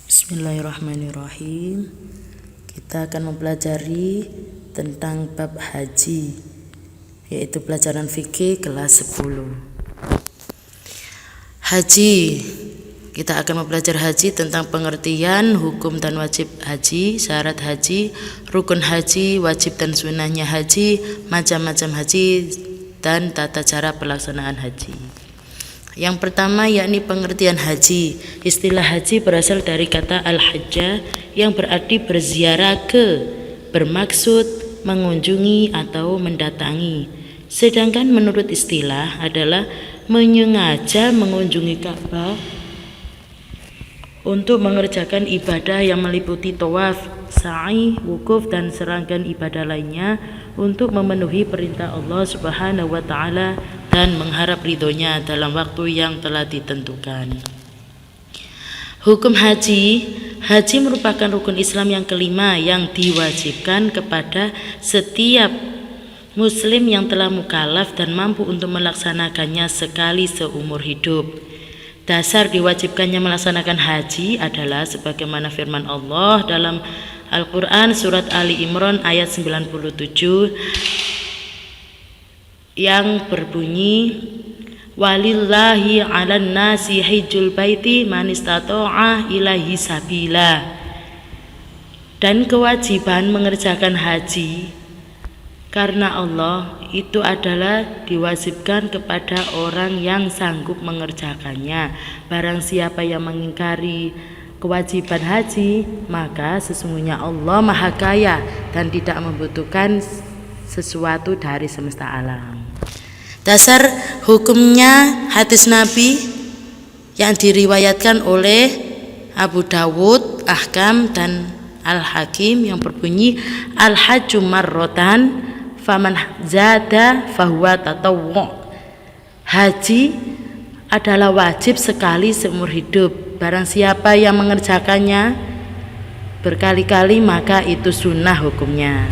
Bismillahirrahmanirrahim. Kita akan mempelajari tentang bab haji, yaitu pelajaran fikih kelas 10. Haji. Kita akan mempelajari haji tentang pengertian, hukum dan wajib haji, syarat haji, rukun haji, wajib dan sunnahnya haji, macam-macam haji, dan tata cara pelaksanaan haji. Yang pertama yakni pengertian haji. Istilah haji berasal dari kata al-hajjah yang berarti berziarah ke, bermaksud mengunjungi atau mendatangi. Sedangkan menurut istilah adalah menyengaja mengunjungi Ka'bah untuk mengerjakan ibadah yang meliputi tawaf, sa'i, wukuf dan serangkaian ibadah lainnya untuk memenuhi perintah Allah Subhanahu wa taala dan mengharap ridhonya dalam waktu yang telah ditentukan. Hukum haji. Haji merupakan rukun Islam yang kelima yang diwajibkan kepada setiap muslim yang telah mukallaf dan mampu untuk melaksanakannya sekali seumur hidup. Dasar diwajibkannya melaksanakan haji adalah sebagaimana firman Allah dalam Al-Quran surat Ali Imran ayat 97 yang berbunyi walillahi 'alan nasi hajjul baiti man istata'a ilaihi sabila. Dan kewajiban mengerjakan haji karena Allah itu adalah diwajibkan kepada orang yang sanggup mengerjakannya. Barang siapa yang mengingkari kewajiban haji, maka sesungguhnya Allah Maha Kaya dan tidak membutuhkan sesuatu dari semesta alam. Dasar hukumnya hadis Nabi yang diriwayatkan oleh Abu Dawud, Ahkam dan Al-Hakim yang berbunyi al-hajju marrotan faman zada fahuwa tatawwu'. Haji adalah wajib sekali seumur hidup. Barang siapa yang mengerjakannya berkali-kali maka itu sunnah hukumnya.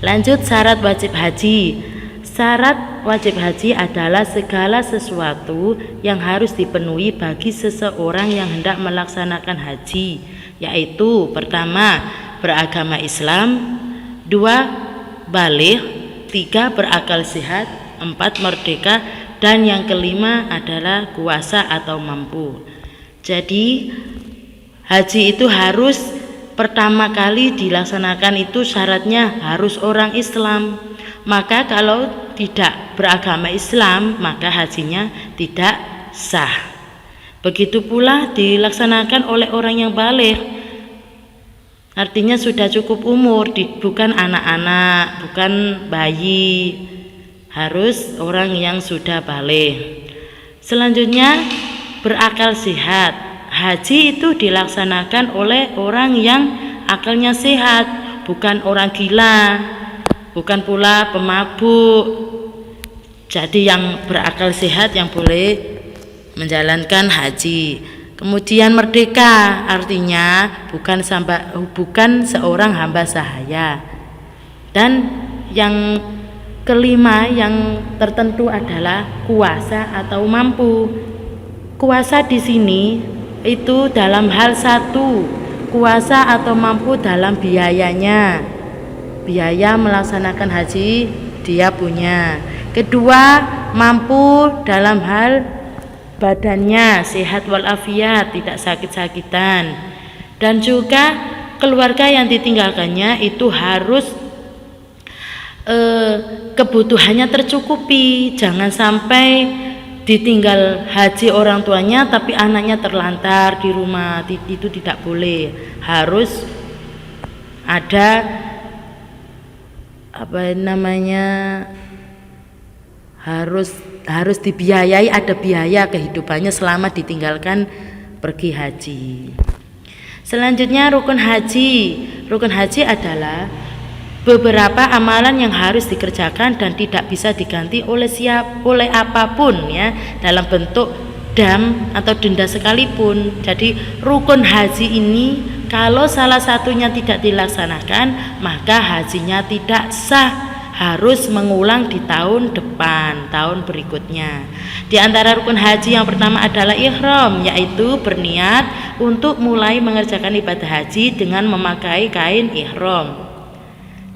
Lanjut syarat wajib haji. Syarat wajib haji adalah segala sesuatu yang harus dipenuhi bagi seseorang yang hendak melaksanakan haji, yaitu pertama, beragama Islam, 2, baligh, 3, berakal sehat, 4, merdeka, dan yang kelima adalah kuasa atau mampu. Jadi haji itu harus pertama kali dilaksanakan itu syaratnya harus orang Islam. Maka kalau tidak beragama Islam maka hajinya tidak sah. Begitu pula dilaksanakan oleh orang yang baligh, artinya sudah cukup umur, bukan anak-anak, bukan bayi, harus orang yang sudah baligh. Selanjutnya berakal sehat. Haji itu dilaksanakan oleh orang yang akalnya sehat, bukan orang gila, bukan pula pemabuk. Jadi yang berakal sehat yang boleh menjalankan haji. Kemudian merdeka, artinya bukan seorang hamba sahaya. Dan yang kelima yang tertentu adalah kuasa atau mampu. Kuasa di sini itu dalam hal satu, kuasa atau mampu dalam biayanya. Biaya melaksanakan haji dia punya. Kedua, mampu dalam hal badannya, sehat walafiat, tidak sakit-sakitan. Dan juga keluarga yang ditinggalkannya itu harus kebutuhannya tercukupi. Jangan sampai ditinggal haji orang tuanya tapi anaknya terlantar di rumah, itu tidak boleh. Harus ada harus dibiayai, ada biaya kehidupannya selama ditinggalkan pergi haji. Selanjutnya rukun haji. Rukun haji adalah beberapa amalan yang harus dikerjakan dan tidak bisa diganti oleh apapun, ya, dalam bentuk dam atau denda sekalipun. Jadi rukun haji ini kalau salah satunya tidak dilaksanakan maka hajinya tidak sah, harus mengulang di tahun depan, tahun berikutnya. Di antara rukun haji yang pertama adalah ihram, yaitu berniat untuk mulai mengerjakan ibadah haji dengan memakai kain ihram.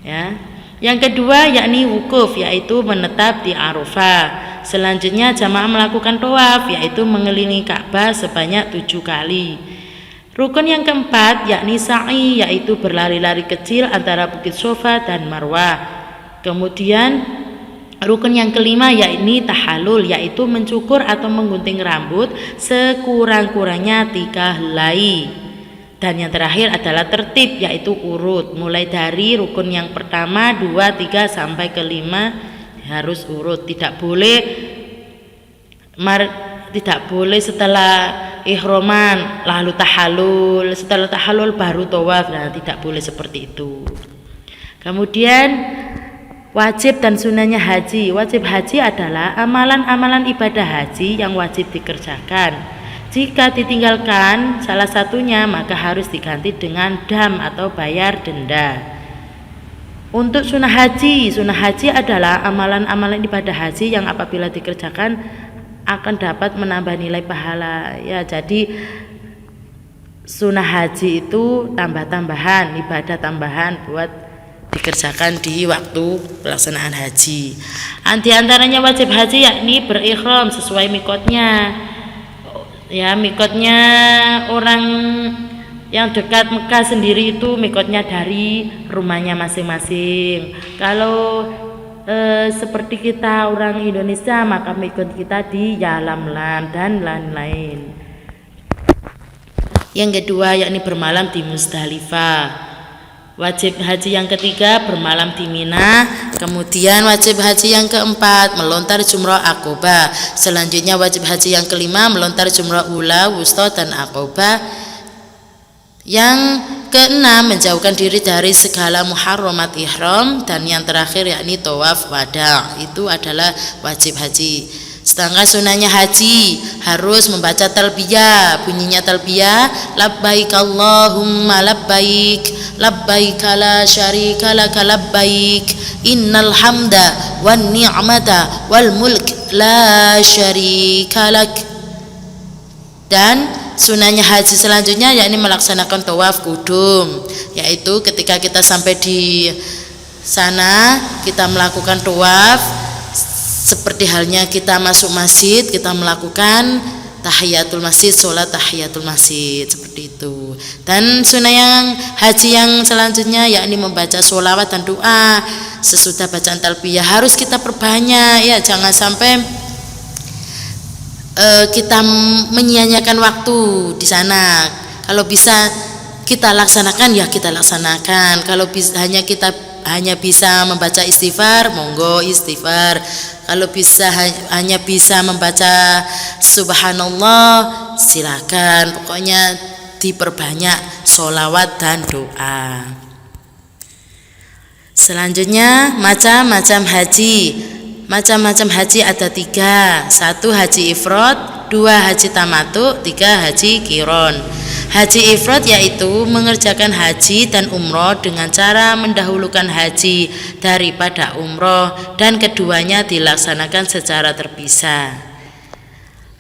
Ya. Yang kedua yakni wukuf, yaitu menetap di Arafah. Selanjutnya jamaah melakukan tawaf, yaitu mengelilingi Ka'bah sebanyak 7 kali. Rukun yang keempat yakni sa'i, yaitu berlari-lari kecil antara Bukit Sofa dan Marwah. Kemudian rukun yang kelima yakni tahallul, yaitu mencukur atau menggunting rambut sekurang-kurangnya 3 helai. Dan yang terakhir adalah tertib, yaitu urut, mulai dari rukun yang pertama, 2, 3 sampai ke 5 harus urut. Tidak boleh setelah ihraman lalu tahallul, setelah tahallul baru tawaf. Nah, tidak boleh seperti itu. Kemudian wajib dan sunahnya haji. Wajib haji adalah amalan-amalan ibadah haji yang wajib dikerjakan. Jika ditinggalkan salah satunya, maka harus diganti dengan dam atau bayar denda. Untuk sunnah haji adalah amalan-amalan ibadah haji yang apabila dikerjakan akan dapat menambah nilai pahala. Ya, jadi sunnah haji itu tambah-tambahan, ibadah tambahan buat dikerjakan di waktu pelaksanaan haji. Di antaranya wajib haji yakni berikhram sesuai mikotnya. Ya, mikotnya orang yang dekat Mekah sendiri itu mikotnya dari rumahnya masing-masing. Kalau seperti kita orang Indonesia, maka mikot kita di Yalamlam dan lain-lain. Yang kedua yakni bermalam di Muzdalifah. Wajib haji yang ketiga bermalam di Mina. Kemudian wajib haji yang keempat melontar jumrah Aqobah. Selanjutnya wajib haji yang kelima melontar jumrah ula, wusta dan Aqobah. Yang keenam menjauhkan diri dari segala muharramat ihram. Dan yang terakhir yakni tawaf wada. Itu adalah wajib haji. Sedangkan sunahnya haji harus membaca talbiyah. Bunyinya talbiyah, labbaik Allahumma labbaik, labbaik la syarika laka labbaik, innal hamda wan ni'mata wal mulk la syarika lak. Dan sunahnya haji selanjutnya yakni melaksanakan tawaf kudum, yaitu ketika kita sampai di sana kita melakukan tawaf. Seperti halnya kita masuk masjid, kita melakukan tahiyatul masjid, sholat tahiyatul masjid, seperti itu. Dan sunnah yang haji yang selanjutnya yakni membaca sholawat dan doa sesudah bacaan talbiyah harus kita perbanyak, ya, jangan sampai kita menyia-nyiakan waktu di sana. Kalau bisa kita laksanakan, ya kita laksanakan. Kalau hanya bisa membaca istighfar, monggo istighfar. Kalau hanya bisa membaca subhanallah, silakan. Pokoknya diperbanyak sholawat dan doa. Selanjutnya macam-macam haji. Macam-macam haji ada 3. 1 haji ifrad, 2 haji tamattu, 3 haji qiron. Haji ifrad yaitu mengerjakan haji dan umroh dengan cara mendahulukan haji daripada umroh, dan keduanya dilaksanakan secara terpisah.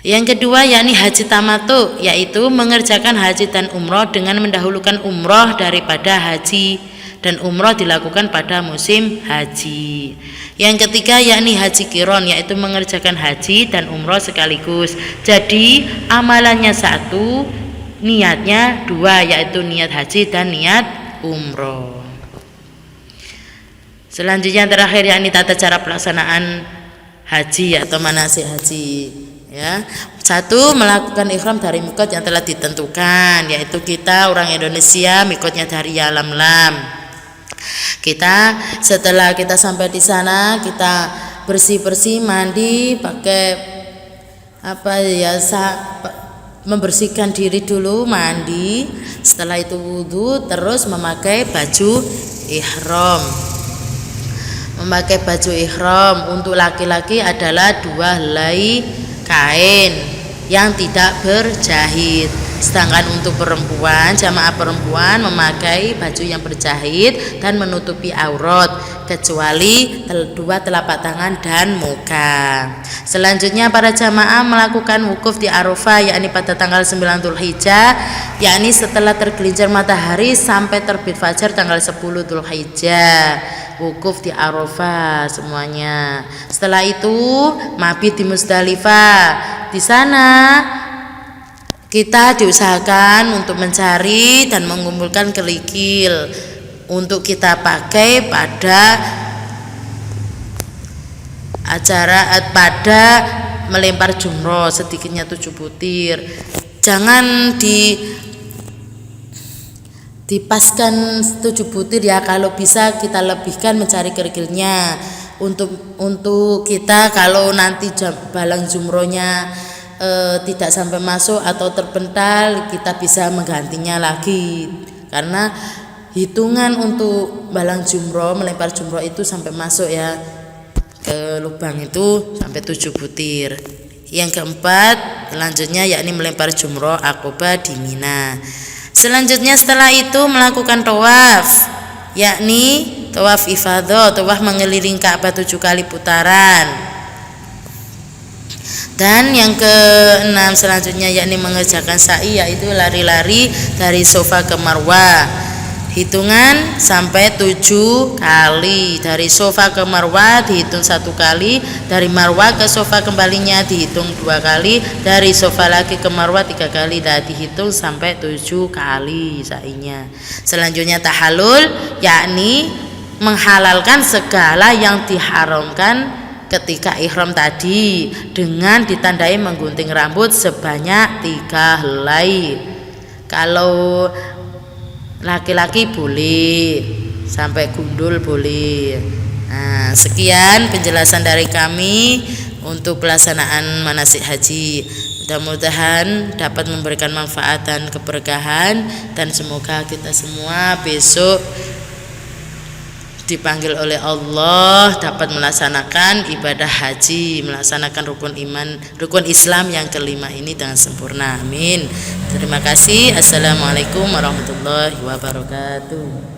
Yang kedua yakni haji tamattu, yaitu mengerjakan haji dan umroh dengan mendahulukan umroh daripada haji, dan umroh dilakukan pada musim haji. Yang ketiga yakni haji qiron, yaitu mengerjakan haji dan umroh sekaligus. Jadi amalannya 1, niatnya 2, yaitu niat haji dan niat umroh. Selanjutnya terakhir yakni tata cara pelaksanaan haji atau manasik haji. Ya, 1 melakukan ihram dari mikot yang telah ditentukan, yaitu kita orang Indonesia mikotnya dari Yalamlam. Setelah kita sampai di sana, kita bersih-bersih, mandi, pakai membersihkan diri dulu, mandi. Setelah itu wudhu, terus memakai baju ihram. Memakai baju ihram untuk laki-laki adalah 2 helai kain yang tidak berjahit. Sedangkan untuk perempuan, jamaah perempuan memakai baju yang berjahit dan menutupi aurat kecuali dua telapak tangan dan muka. Selanjutnya para jamaah melakukan wukuf di Arafah, yakni pada tanggal 9 Dzulhijjah, yakni setelah tergelincir matahari sampai terbit fajar tanggal 10 Dzulhijjah. Wukuf di Arafah semuanya. Setelah itu mabit di Musdalifah. Di sana kita diusahakan untuk mencari dan mengumpulkan kerikil untuk kita pakai pada melempar jumroh, sedikitnya 7 butir. Jangan dipaskan 7 butir ya, kalau bisa kita lebihkan mencari kerikilnya untuk kita kalau nanti balang jumrohnya tidak sampai masuk atau terpental, kita bisa menggantinya lagi, karena hitungan untuk balang jumroh, melempar jumroh itu sampai masuk ya ke lubang itu sampai 7 butir. Yang keempat selanjutnya yakni melempar jumroh Aqobah di Mina. Selanjutnya setelah itu melakukan tawaf, yakni tawaf ifadah, tawaf mengelilingi Ka'bah 7 kali putaran. Dan yang keenam selanjutnya yakni mengerjakan sa'i, yaitu lari-lari dari Safa ke Marwah. Hitungan sampai 7 kali. Dari Safa ke Marwah dihitung 1 kali, dari Marwah ke Safa kembalinya dihitung 2 kali, dari Safa lagi ke Marwah 3 kali, dan dihitung sampai 7 kali sa'inya. Selanjutnya tahallul, yakni menghalalkan segala yang diharamkan ketika ihram tadi, dengan ditandai menggunting rambut sebanyak 3 helai. Kalau laki-laki boleh sampai gundul boleh. Nah, sekian penjelasan dari kami untuk pelaksanaan manasik haji. Mudah-mudahan dapat memberikan manfaat dan keberkahan, dan semoga kita semua besok dipanggil oleh Allah dapat melaksanakan ibadah haji, melaksanakan rukun Islam yang kelima ini dengan sempurna. Amin. Terima kasih. Assalamualaikum warahmatullahi wabarakatuh.